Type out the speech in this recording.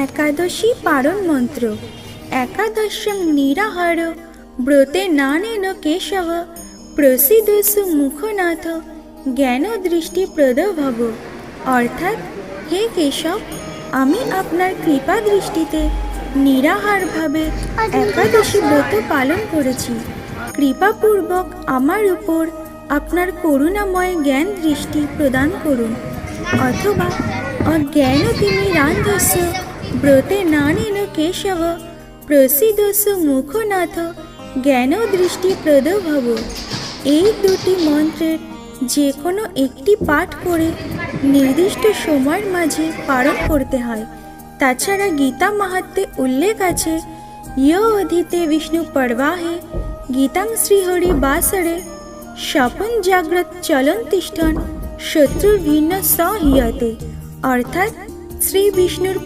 একাদশী পারণ মন্ত্র। একাদশম নিরাহার ব্রতে নানেন কেশব প্রসিদস্যু মুখনাথ জ্ঞান দৃষ্টি প্রদ ভব। অর্থাৎ, হে কেশব, আমি আপনার কৃপা দৃষ্টিতে নিরাহারভাবে একাদশী ব্রত পালন করেছি। কৃপাপূর্বক আমার উপর আপনার করুণাময় জ্ঞান দৃষ্টি প্রদান করুন। অথবা অজ্ঞান তিমিরান্ধস্য ব্রতে নানেন কেশব প্রসিদস্যু মুখনাথ জ্ঞান দৃষ্টি প্রদ ভব। এই দুটি মন্ত্রের যে কোনো একটি পাঠ করে নির্দিষ্ট সময়ের মাঝে পালন করতে হয়। তাছাড়া গীতা মাহাত্ম্যে উল্লেখ আছে, ইয় অধীতে বিষ্ণু পর্বাহে গীতাং শ্রীহরি বাসরে স্বপন জাগ্রত চলন তিষ্ঠন শত্রুর ভিন্ন সহিয়তে। অর্থাৎ, শ্রী বিষ্ণুর